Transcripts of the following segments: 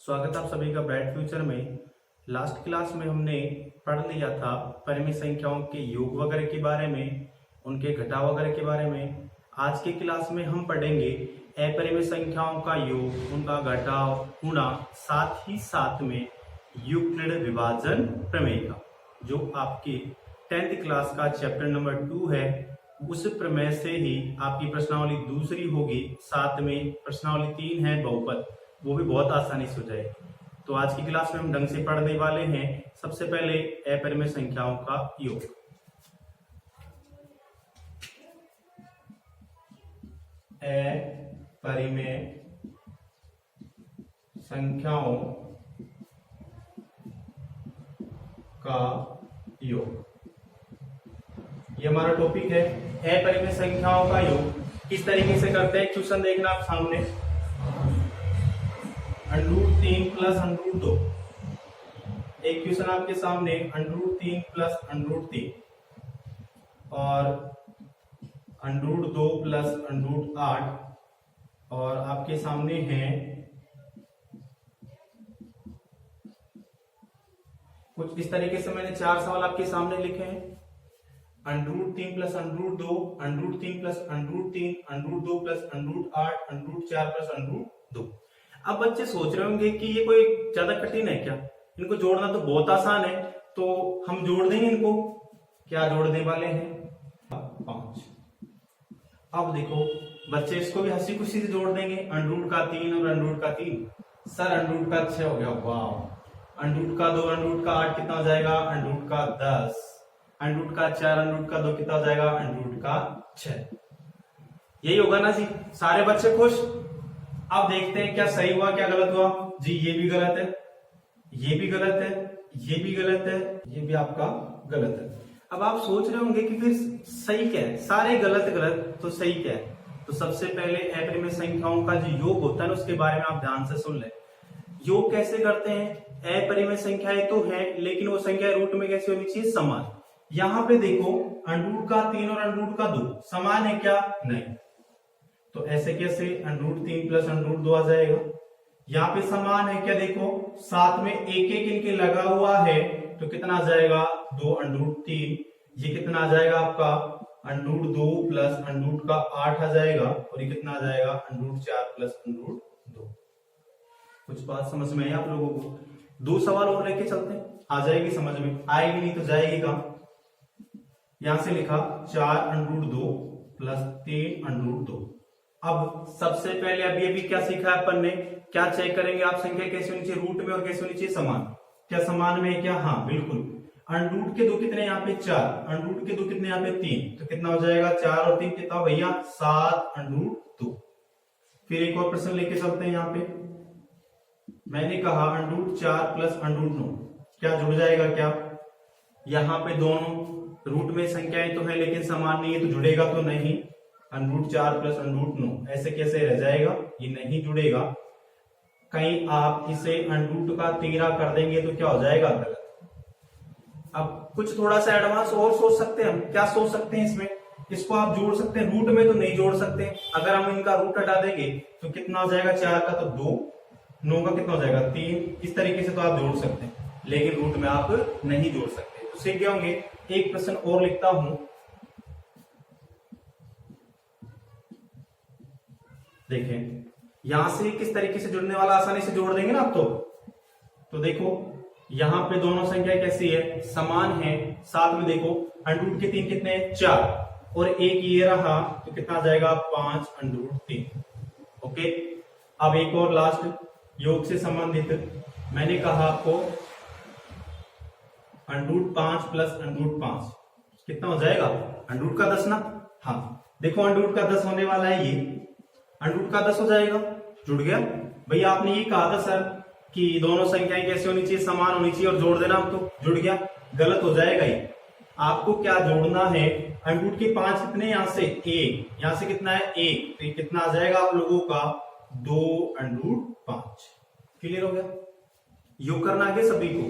स्वागत है आप सभी का ब्राइट फ्यूचर में। लास्ट क्लास में हमने पढ़ लिया था परिमेय संख्याओं के योग वगैरह के बारे में, उनके घटाव वगैरह के बारे में। आज की क्लास में हम पढ़ेंगे अपरिमेय संख्याओं का योग, उनका घटाव, गुणा, साथ ही साथ में यूक्लिड विभाजन प्रमेय का, जो आपकी 10th क्लास का चैप्टर नंबर 2 है। उस प्रमेय से ही आपकी प्रश्नावली दूसरी होगी, साथ में प्रश्नावली 3 है बहुपद, वो भी बहुत आसानी से हो जाएगी। तो आज की क्लास में हम ढंग से पढ़ने वाले हैं। सबसे पहले अपरिमेय संख्याओं का योग। अपरिमेय संख्याओं का योग, ये हमारा टॉपिक है। अपरिमेय संख्याओं का योग किस तरीके से करते हैं, क्वेश्चन देखना आप सामने। √3 प्लस √2, एक क्वेश्चन आपके सामने √3 प्लस √3 और √2 प्लस √8, और आपके सामने है कुछ इस तरीके से। मैंने 4 सवाल आपके सामने लिखे हैं। √3 प्लस √2, √3 प्लस √3, √2 प्लस √8, √4 प्लस √2। अब बच्चे सोच रहे होंगे कि ये कोई ज्यादा कठिन है क्या, इनको जोड़ना तो बहुत आसान है, तो हम जोड़ देंगे इनको। क्या जोड़ने वाले हैं? 5। अब देखो बच्चे इसको भी हंसी खुशी से जोड़ देंगे। √3 और √3, सर √6 हो गया, वाह। √2, √8 कितना हो जाएगा? √10, √4, √2 कितना हो जाएगा? √6। यही होगा ना जी, सारे बच्चे खुश। अब देखते हैं क्या सही हुआ क्या गलत हुआ। जी ये भी गलत है, ये भी गलत है, ये भी गलत है, ये भी आपका गलत है। अब आप सोच रहे होंगे कि फिर सही क्या है, सारे गलत गलत, तो सही क्या है? तो सबसे पहले अपरिमेय संख्याओं का जो योग होता है ना, उसके बारे में आप ध्यान से सुन लें। योग कैसे करते हैं? अपरिमेय संख्याएं तो है, लेकिन वो संख्या रूट में कैसे होनी चाहिए? समान। यहाँ पे देखो √3 और √2 समान है क्या? नहीं। तो ऐसे कैसे? √3 प्लस √2 आ जाएगा। यहाँ पे समान है क्या? देखो साथ में एक एक इनके लगा हुआ है, तो कितना आ जाएगा? 2 √3। ये कितना आ जाएगा आपका? √2 प्लस √8 आ जाएगा, और ये कितना आ जाएगा? √4 प्लस √2। कुछ बात समझ में आई आप लोगों को? 2 सवाल और लेके चलते हैं, आ जाएगी समझ में, आएगी नहीं तो जाएगी काम। यहां से लिखा 4 √2 प्लस 3 √2। अब सबसे पहले अभी क्या सीखा है अपन ने? क्या चेक करेंगे आप? संख्या कैसे होनी चाहिए रूट में और कैसे होनी चाहिए समान। क्या समान में है क्या? हाँ बिल्कुल। √2 के 2 कितने यहाँ पे? 4। √2 के 2 कितने यहाँ पे? 3। तो कितना हो जाएगा? 4 और 3 कितना भैया? 7 √2। फिर एक और प्रश्न लेके चलते हैं। यहाँ पे मैंने कहा √4 प्लस √9 क्या जुड़ जाएगा क्या? यहाँ पे दोनों रूट में संख्याएं तो है लेकिन समान नहीं है, तो जुड़ेगा तो नहीं। √4 प्लस √9 ऐसे कैसे रह जाएगा? ये नहीं जुड़ेगा। कहीं आप इसे √13 कर देंगे तो क्या हो जाएगा? गलत। अब कुछ थोड़ा सा एडवांस और सोच सकते हैं हम। क्या सोच सकते हैं इसमें? इसको आप जोड़ सकते हैं, रूट में तो नहीं जोड़ सकते। अगर हम इनका रूट हटा देंगे तो कितना हो जाएगा? 4 का तो 2, 9 का कितना हो जाएगा? 3। इस तरीके से तो आप जोड़ सकते हैं, लेकिन रूट में आप नहीं जोड़ सकते। तो सीख गए होंगे। एक प्रश्न और लिखता हूं, देखें यहां से किस तरीके से जुड़ने वाला, आसानी से जोड़ देंगे ना आप। तो देखो यहां पे दोनों संख्या कैसी है? समान है। साथ में देखो √3 कितने? 4, और एक ये रहा, तो कितना आ जाएगा? 5 √3। ओके। अब एक और लास्ट योग से संबंधित मैंने कहा आपको √5 प्लस √5 कितना हो जाएगा? √10 ना। हाँ देखो √10 होने वाला है, ये √10 हो जाएगा। जुड़ गया भैया। आपने ये कहा था सर कि दोनों संख्याएं कैसे होनी चाहिए? समान होनी चाहिए, और जोड़ देना। आप तो जुड़ गया। गलत हो जाएगा ये। आपको क्या जोड़ना है? √5 कितने? यहां से 1, यहां से कितना है? 1, तो ये कितना आ जाएगा आप लोगों का? 2 √5। क्लियर हो गया? योग करना आगे सभी को,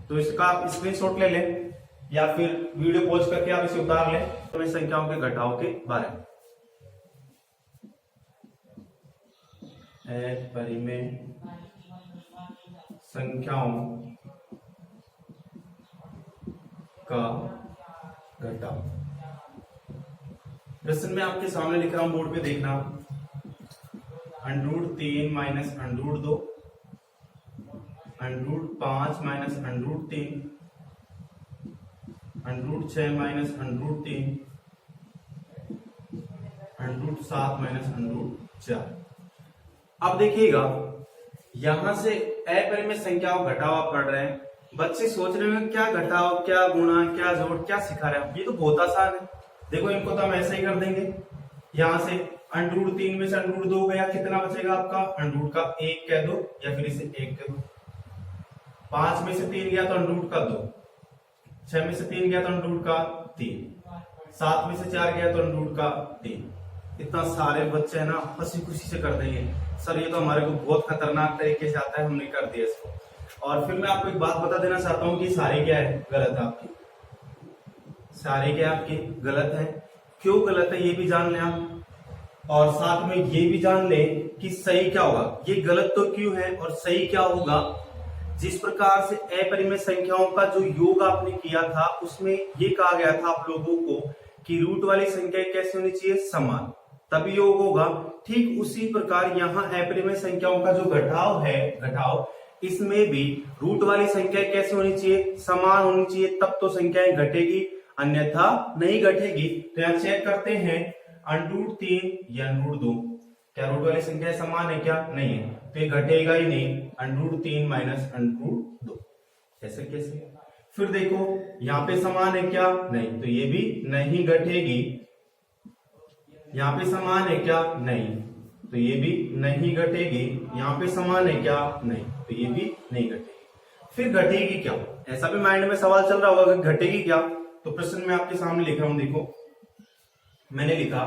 तो इसका आप स्क्रीनशॉट ले लें, या फिर वीडियो पॉज करके आप इसे उतार लें। तो संख्याओं के घटाव के बारे में परिमेय संख्याओं का घटाव। प्रश्न में आपके सामने लिख रहा हूं, बोर्ड पे देखना। √3 माइनस √2, √5 माइनस √3, √6 माइनस √3, √7 माइनस √4। अब देखिएगा, यहां से अपरिमेय संख्याओं घटाव पढ़ रहे हैं। बच्चे सोच रहे हैं क्या घटाव, क्या गुणा, क्या जोड़, क्या सिखा रहे हैं। ये तो बहुत आसान है। देखो इनको तो हम ऐसे ही कर देंगे। यहां से √3 में से √2 गया, कितना बचेगा आपका? √ का 1 कह दो या फिर इसे 1 कह दो। 5 में से 3 गया तो √ का 2, 6 में से 3 गया तो √ का 3, 7 में से 4 गया तो √ का 3। इतना सारे बच्चे है ना हंसी खुशी से कर देंगे, सर ये तो हमारे को बहुत खतरनाक तरीके से आता है, हमने कर दिया इसको। और फिर मैं आपको एक बात बता देना चाहता हूँ कि सारे क्या है? गलत है आपकी। सारे क्या आपके गलत है। क्यों गलत है ये भी जान लें आप, और साथ में ये भी जान लें कि सही क्या होगा। ये गलत तो क्यों है और सही क्या होगा। जिस प्रकार से अपरिमेय संख्याओं का जो योग आपने किया था उसमें ये कहा गया था आप लोगों को कि रूट वाली संख्या कैसे होनी चाहिए? समान, तभी योग होगा। ठीक उसी प्रकार यहाँ अपरिमेय संख्याओं का जो घटाव है, घटाव, इसमें भी रूट वाली संख्या कैसे होनी चाहिए? समान होनी चाहिए, तब तो संख्याएं घटेगी, अन्यथा नहीं घटेगी। तो यहाँ चेक करते हैं, √3 या √2, क्या रूट वाली संख्या समान है? क्या नहीं है, तो ये घटेगा ही नहीं। √3 माइनस √2, ऐसे कैसे? फिर देखो यहाँ पे समान है क्या? नहीं, तो ये भी नहीं घटेगी। यहाँ पे समान है क्या? नहीं, तो ये भी नहीं घटेगी। यहाँ पे समान है क्या? नहीं, तो ये भी नहीं घटेगी। फिर घटेगी क्या? ऐसा भी माइंड में सवाल चल रहा होगा कि घटेगी क्या। तो प्रश्न में आपके सामने लिख रहा हूं, देखो मैंने लिखा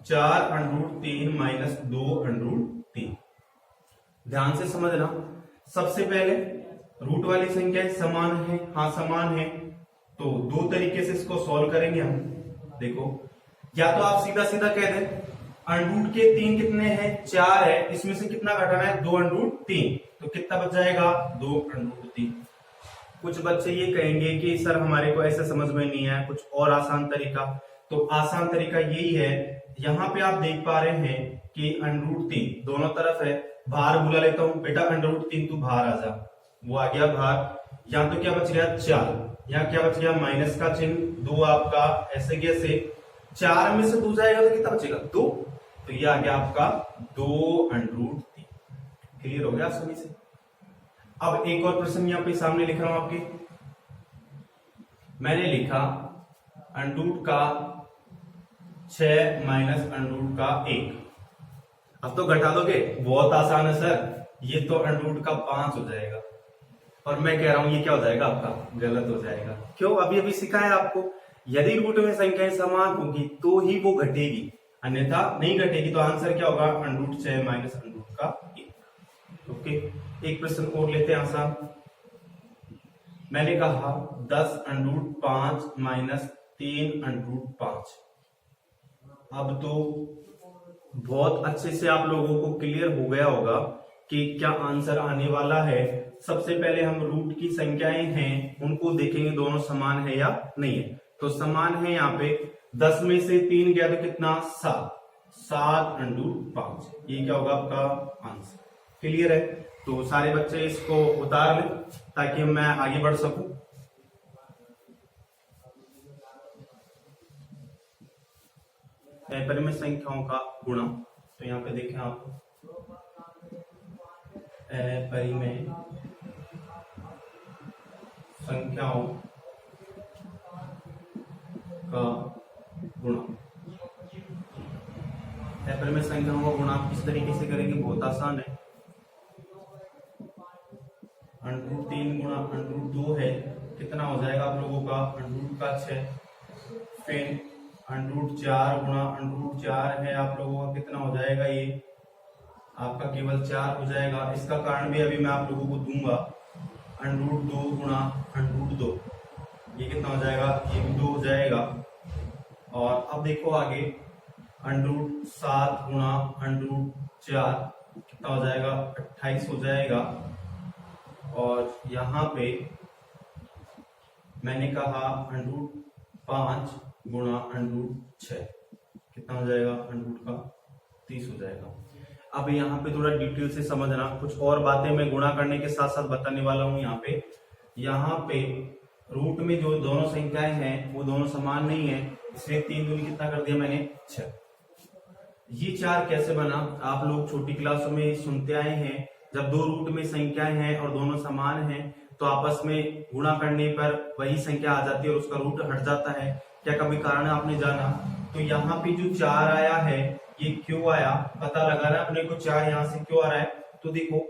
4 √3 माइनस 2 √3। ध्यान से समझना, सबसे पहले रूट वाली संख्या समान है, हाँ समान है, तो दो तरीके से इसको सॉल्व करेंगे हम। देखो, या तो आप सीधा सीधा कह दें √3 कितने हैं? 4 है, इसमें से कितना घटाना है? 2 √3, तो कितना बच जाएगा? 2 √3। कुछ बच्चे ये कहेंगे कि सर हमारे को ऐसे समझ में नहीं है, कुछ और आसान तरीका। तो आसान तरीका यही है, यहाँ पे आप देख पा रहे हैं कि √3 दोनों तरफ है, बाहर बुला लेता हूं, बेटा √3 तू बाहर आ जा, वो आ गया बाहर। यहाँ तो क्या बच गया? 4, यहाँ क्या बच गया? माइनस का चिन्ह, 2 आपका ऐसे कैसे, 4 में से 2 जाएगा तो कितना बचेगा? 2, तो ये आ गया आपका 2 √3। क्लियर हो गया सभी से? अब एक और प्रश्न यहाँ पे सामने लिख रहा हूं आपके, मैंने लिखा √ का 6 माइनस √ का 1। अब तो घटा दोगे, बहुत आसान है सर, ये तो √ का 5 हो जाएगा। और मैं कह रहा हूं ये क्या हो जाएगा आपका? गलत हो जाएगा। क्यों? अभी अभी सिखाया आपको, यदि रूट में संख्याएं समान होगी तो ही वो घटेगी, अन्यथा नहीं घटेगी। तो आंसर क्या होगा? √6 माइनस √ का 1। ओके, एक प्रश्न और लेते हैं आसान। मैंने कहा 10 √5 माइनस 3 √5। अब तो बहुत अच्छे से आप लोगों को क्लियर हो गया होगा कि क्या आंसर आने वाला है। सबसे पहले हम रूट की संख्याएं हैं उनको देखेंगे, दोनों समान है या नहीं है। तो समान है, यहाँ पे 10 में से 3 गया तो कितना? 7 √5। ये क्या होगा आपका आंसर? क्लियर है? तो सारे बच्चे इसको उतार लें ताकि मैं आगे बढ़ सकूं। अपरिमेय संख्याओं का गुणा, तो यहाँ पे देखें आप, अपरिमेय संख्याओं का गुणा। अपरिमेय संख्याओं का गुणा आप किस तरीके से करेंगे? बहुत आसान है। √3 गुणा √2 है, कितना हो जाएगा आप लोगों का? √ का 6। फिर √4 गुणा √4 है आप लोगों का, कितना हो जाएगा? ये आपका केवल 4 हो जाएगा। इसका कारण भी अभी मैं आप लोगों को दूंगा। √2 गुणा √2, ये कितना हो जाएगा? ये भी 2 हो जाएगा। और अब देखो आगे, √7 गुणा √4 कितना हो जाएगा? 28 हो जाएगा। और और यहाँ पे मैंने कहा √5 गुणा √6 कितना हो जाएगा, √30 हो जाएगा। अब यहाँ पे थोड़ा डिटेल से समझना, कुछ और बातें मैं गुणा करने के साथ साथ बताने वाला हूँ। यहाँ पे रूट में जो दोनों संख्याएं हैं वो दोनों समान नहीं है, इसलिए 3 दूनी कितना कर दिया मैंने, 6। ये 4 कैसे बना, आप लोग छोटी क्लासों में सुनते आए हैं, जब दो रूट में संख्याएं हैं और दोनों समान हैं तो आपस में गुणा करने पर वही संख्या आ जाती है और उसका रूट हट जाता है। क्या कभी कारण आपने जाना? तो यहाँ पे जो 4 आया है ये क्यों आया, पता लगाना अपने को। 4 यहाँ से क्यों आ रहा है, तो देखो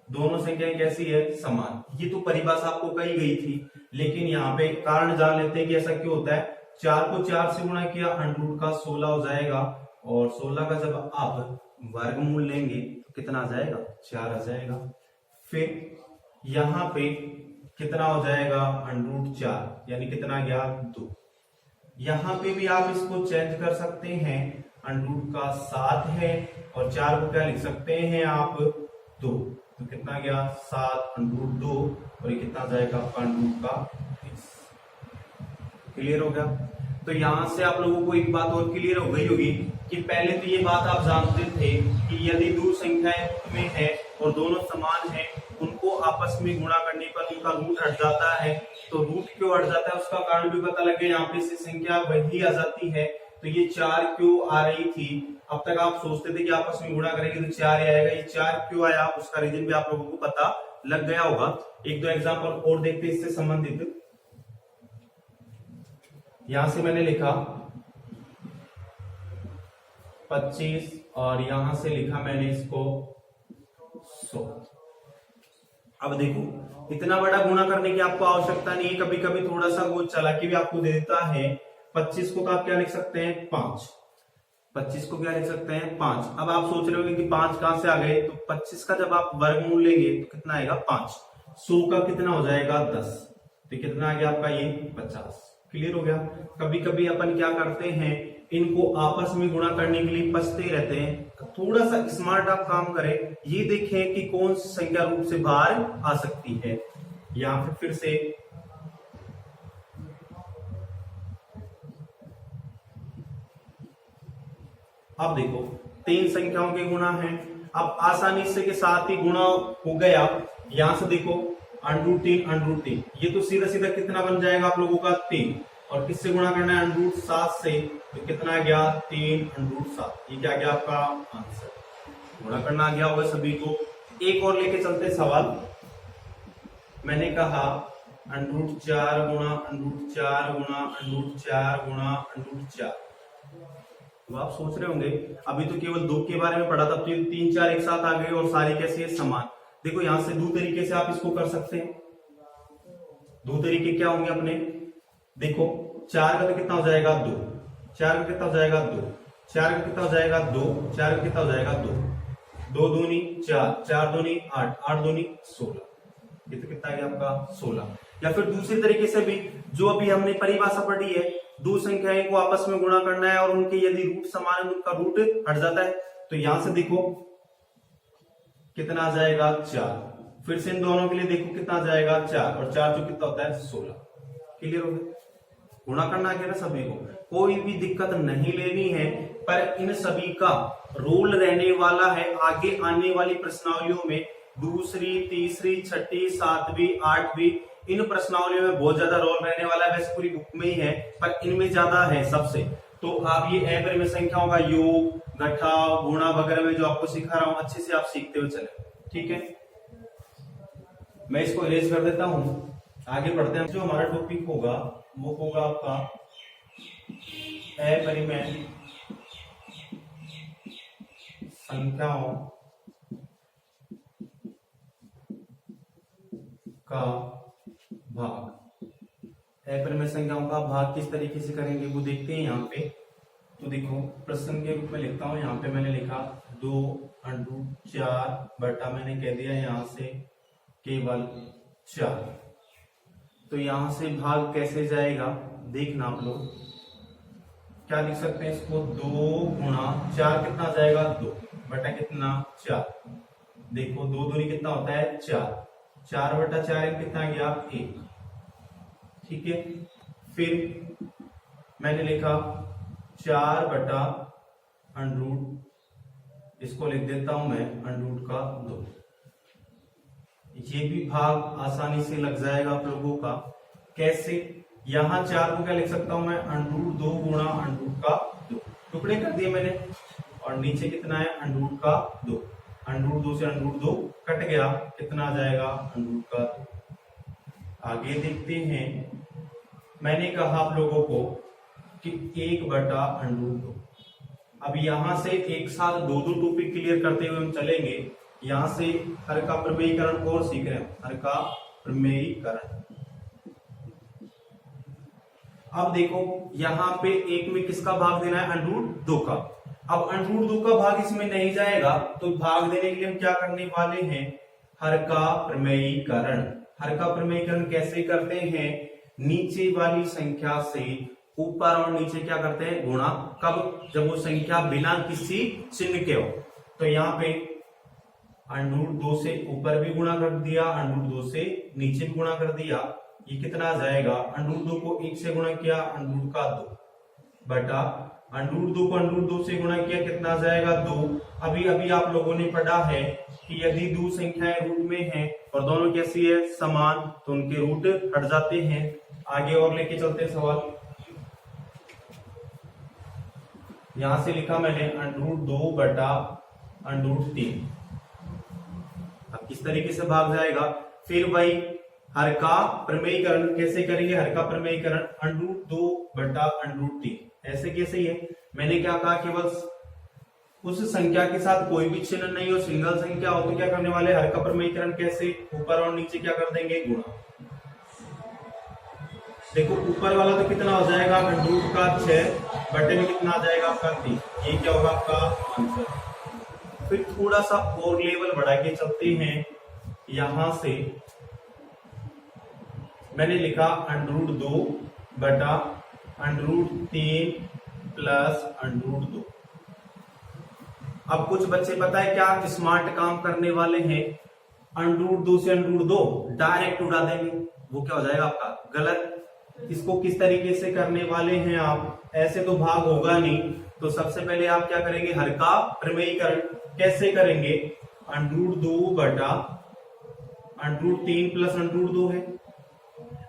दोनों संख्याएं कैसी है, समान। ये तो परिभाषा आपको कही गई थी, लेकिन यहाँ पे कारण जान लेते हैं कि ऐसा क्यों होता है। 4 को 4 से गुणा किया, √ का 16 हो जाएगा, और 16 का जब आप वर्गमूल लेंगे तो कितना आ जाएगा, 4 आ जाएगा। फिर यहाँ पे कितना हो जाएगा, √4 यानी कितना गया, 2। यहाँ पे भी आप इसको चेंज कर सकते हैं, √ का 7 है और 4 को क्या लिख सकते हैं आप, 2। तो कितना गया, 7 √2, और ये कितना जाएगा आपका, √ का 30। क्लियर हो गया? तो यहां से आप लोगों को एक बात और क्लियर हो गई होगी कि पहले तो ये बात आप जानते थे कि यदि दो संख्याएं रूट में है और दोनों समान हैं, उनको आपस में गुणा करने पर उनका रूट हट जाता है। तो रूट क्यों हट जाता है उसका कारण भी पता लगे, यहाँ पे से संख्या वही आ जाती है। तो ये 4 क्यों आ रही थी, अब तक आप सोचते थे कि आपस में गुणा करेंगे तो 4 ही आएगा, ये 4 क्यों आया उसका रीजन भी आप लोगों को पता लग गया होगा। एक दो एग्जांपल और देखते इससे संबंधित। यहां से मैंने लिखा 25 और यहां से लिखा मैंने इसको 100। अब देखो इतना बड़ा गुणा करने की आपको आवश्यकता नहीं है, कभी कभी थोड़ा सा वो चालाकी भी आपको दे देता है। 25 को आप क्या लिख सकते हैं, 5। 25 को क्या लिख सकते हैं, 5। अब आप सोच रहे होंगे कि 5 कहां से आ गए, तो 25 का जब आप वर्गमूल लेंगे तो कितना आएगा, 5। 100 का कितना हो जाएगा, 10। तो कितना आ गया आपका, ये 50। क्लियर हो गया? कभी कभी अपन क्या करते हैं, इनको आपस में गुणा करने के लिए पछते रहते हैं। थोड़ा सा स्मार्ट आप काम करें, ये देखें कि कौन सी संख्या रूप से बाहर आ सकती है। यहां फिर से अब देखो 3 संख्याओं के गुणा हैं। अब आसानी से के साथ ही गुणा हो गया। यहां से देखो √3 ये तो सीधा सीधा कितना बन जाएगा आप लोगों का, 3। और किससे गुणा करना है, √7 से, तो कितना गया, 3 √7। ये क्या गया आपका आंसर। गुणा करना आ गया होगा सभी को। एक और लेके चलते सवाल। मैंने कहा √4 गुणा √4 गुणा √4 गुणा √4। तो आप सोच रहे होंगे अभी तो केवल 2 के बारे में पढ़ा था, तो 3 4 एक साथ आ गए और सारे कैसे है, समान। देखो यहां से 2 तरीके से आप इसको कर सकते हैं। 2 तरीके क्या होंगे अपने, देखो 4 का तो कितना हो जाएगा, 2। 4 का कितना हो जाएगा, 2। 4 का कितना हो जाएगा, 2। 4 का कितना हो जाएगा, 2। 2 दूनी 4, 4 दूनी 8, 8 दूनी 16। ये तो कितना आ गया आपका, 16। या फिर दूसरी तरीके से भी जो अभी हमने परिभाषा पढ़ी है, दो संख्याएं को आपस में गुणा करना है और उनके यदि रूट समान है उनका रूट हट जाता है। तो यहां से देखो कितना आ जाएगा, 4। फिर से इन दोनों के लिए देखो कितना आ जाएगा, 4 और 4 जो कितना होता है, 16। क्लियर हो गया? गुणा करना है ना सभी को, कोई भी दिक्कत नहीं लेनी है। पर इन सभी का रोल रहने वाला है आगे आने वाली प्रश्नावलियों में, दूसरी, तीसरी, छठी, 7वीं, 8वीं, इन प्रश्नावलियों में बहुत ज्यादा रोल रहने वाला है। वैसे पूरी बुक में ही है पर इनमें ज्यादा है सबसे। तो आप ये अपरिमेय संख्याओं का योग, घटाव, गुणा वगैरह में जो आपको सिखा रहा हूं अच्छे से आप सीखते हुए चले। ठीक है, मैं इसको इरेज कर देता हूं, आगे बढ़ते हैं। जो हमारा टॉपिक होगा वो होगा आपका अपरिमेय संख्याओं का भाग। अपरिमेय संख्याओं का भाग किस तरीके से करेंगे वो देखते हैं यहाँ पे। तो देखो प्रश्न के रूप में लिखता हूं, यहाँ पे मैंने लिखा 2√4 बटा मैंने कह दिया यहाँ से केवल 4। तो यहां से भाग कैसे जाएगा देखना आप लोग, क्या लिख सकते हैं इसको, 2 गुणा 4 कितना जाएगा, 2 बटा कितना, 4। देखो 2 दूनी कितना होता है, 4। 4/4 कितना गया 1। ठीक है, फिर मैंने लिखा 4/√, इसको लिख देता हूं मैं √2। ये भी भाग आसानी से लग जाएगा आप लोगों का। कैसे? यहां 4 को क्या लिख सकता हूं मैं √2 गुणा √2, टुकड़े कर दिए मैंने, और नीचे कितना है √2। √2 से √2 कट गया, कितना आ जाएगा √2। आगे देखते हैं, मैंने कहा आप लोगों को कि 1/√2। अब यहां से एक साथ दो टॉपिक क्लियर करते हुए हम चलेंगे। यहां से हर का प्रमेयीकरण और सीख रहे हैं, हर का प्रमेयीकरण। अब देखो यहां पे एक में किसका भाग देना है √2 का। अब √2 का भाग इसमें नहीं जाएगा, तो भाग देने के लिए हम क्या करने वाले हैं, हर का प्रमेयीकरण। हर का प्रमेयीकरण कैसे करते हैं, नीचे वाली संख्या से ऊपर और नीचे क्या करते हैं गुणा। कब? जब वो संख्या बिना किसी चिन्ह के हो। तो यहाँ पे √2 से ऊपर भी गुणा कर दिया, √2 से नीचे भी गुणा कर दिया। ये कितना आ जाएगा, √2 को 1 से गुणा किया √2 बटा √2 को √2 से गुणा किया, कितना आ जाएगा 2। अभी आप लोगों ने पढ़ा है कि यदि दो संख्याएं रूट में हैं और दोनों कैसी है समान, तो उनके रूट हट जाते हैं। आगे और लेके चलते सवाल। यहां से लिखा मैंने √2 बटा √3। अब किस तरीके से भाग जाएगा, फिर वही हर का प्रमेयीकरण कैसे करेंगे, हर का प्रमेयीकरण √2 बटा √3। ऐसे कैसे ही है, मैंने क्या कहा, केवल उस संख्या के साथ कोई भी चिन्ह नहीं हो, सिंगल संख्या हो, तो क्या करने वाले, हर का प्रमेयीकरण कैसे, ऊपर और नीचे क्या कर देंगे गुणा। देखो ऊपर वाला तो कितना हो जाएगा √6 बटे में कितना आ जाएगा आपका 3। ये क्या होगा आपका आंसर। फिर थोड़ा सा और लेवल बढ़ा के चलते हैं। यहां से मैंने लिखा √2 बटा √3 प्लस √2। अब कुछ बच्चे पता है क्या स्मार्ट काम करने वाले हैं, √2 से √2 डायरेक्ट उड़ा देंगे, वो क्या हो जाएगा आपका गलत। इसको किस तरीके से करने वाले हैं आप, ऐसे तो भाग होगा नहीं। तो सबसे पहले आप क्या करेंगे, हर का प्रमेयीकरण कैसे करेंगे, √2 बटा √3 प्लस √2 है।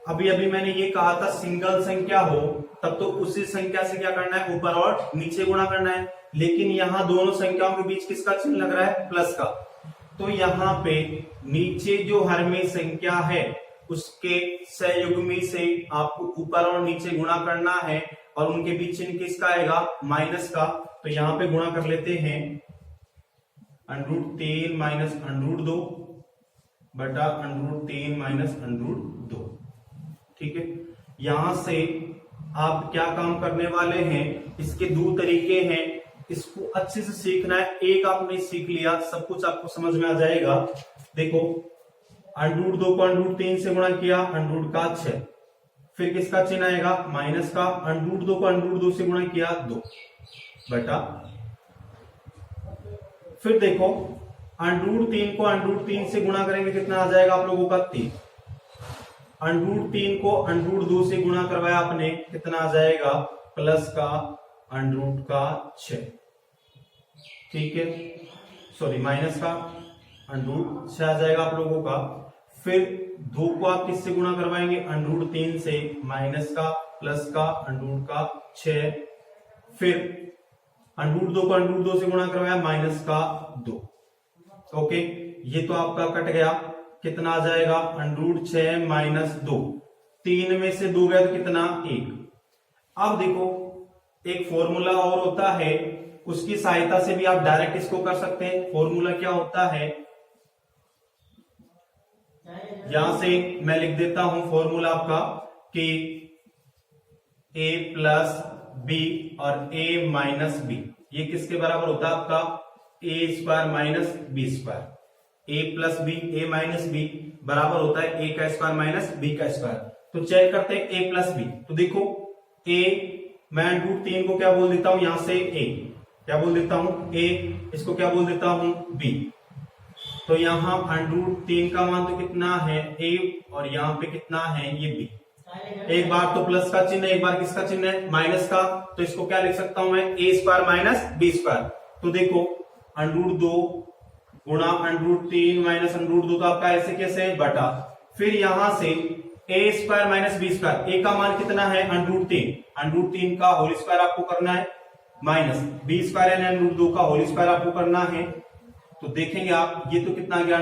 अभी मैंने ये कहा था सिंगल संख्या हो तब तो उसी संख्या से क्या करना है, ऊपर और नीचे गुणा करना है। लेकिन यहाँ दोनों संख्याओं के बीच किसका चिन्ह लग रहा है, प्लस का। तो यहाँ पे नीचे जो हर में संख्या है उसके सहयुग्मी से आपको ऊपर और नीचे गुणा करना है, और उनके बीच चिन्ह किसका आएगा, माइनस का। तो यहाँ पे गुणा कर लेते हैं √3 माइनस √2 बटा √3 माइनस √2। ठीक है, यहां से आप क्या काम करने वाले हैं, इसके दो तरीके हैं, इसको अच्छे से सीखना है। एक आपने सीख लिया, सब कुछ आपको समझ में आ जाएगा। देखो √2 को √3 से गुणा किया, √6, फिर किसका चिन्ह आएगा, माइनस का। √2 को √2 से गुणा किया 2 बटा, फिर देखो √3 को √3 से गुणा करेंगे, कितना आ जाएगा आप लोगों का 3। √3 को √2 से गुणा करवाया आपने, कितना आ जाएगा प्लस का √6। ठीक है, सॉरी माइनस का √6 आ जाएगा आप लोगों का। फिर 2 को आप किससे गुणा करवाएंगे, √3 से, माइनस का प्लस का √6। फिर √2 को √2 से गुणा करवाया, माइनस का 2। ओके, ये तो आपका कट गया, कितना आ जाएगा √6 माइनस 2। 3 में से 2 गया तो कितना 1। अब देखो एक फॉर्मूला और होता है, उसकी सहायता से भी आप डायरेक्ट इसको कर सकते हैं। फॉर्मूला क्या होता है, यहां से मैं लिख देता हूं फॉर्मूला आपका कि a प्लस बी और a माइनस बी, ये किसके बराबर होता है आपका a² minus b²। a plus b, a minus b बराबर होता है a का स्क्वायर माइनस b का स्क्वायर। तो चेक करते हैं a प्लस बी। तो देखो a, मैं √3 को क्या बोल देता हूं, यहां से a क्या बोल देता हूं a, इसको क्या बोल देता हूं b। तो यहाँ √3 का मान तो कितना है a और यहाँ पे कितना है ये b। एक बार तो प्लस का चिन्ह, एक बार किसका चिन्ह है माइनस का, तो इसको क्या लिख सकता हूं मैं a² माइनस b²। तो देखो √2 गुणा √3 माइनस √2 तो आपका ऐसे कैसे है बटा, फिर यहां से a² माइनस b², a का मान कितना है √3 का होल स्क्वायर आपको करना है, माइनस b² यानी √2 का होल स्क्वायर आपको करना है। तो देखेंगे आप ये तो कितना आ गया